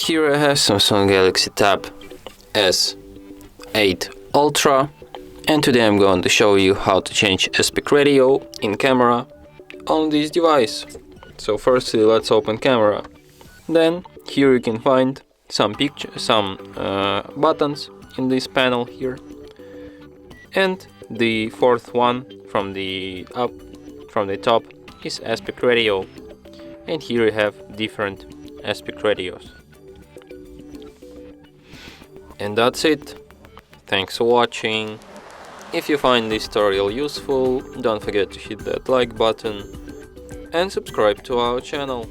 here I have Samsung Galaxy Tab S8 Ultra, and today I'm going to show you how to change aspect ratio in camera on this device. So firstly, let's open camera. Then here you can find some buttons in this panel here, and the fourth one from the top is aspect ratio, and here you have different aspect ratios. And that's it. Thanks for watching. If you find this tutorial useful, don't forget to hit that like button and subscribe to our channel.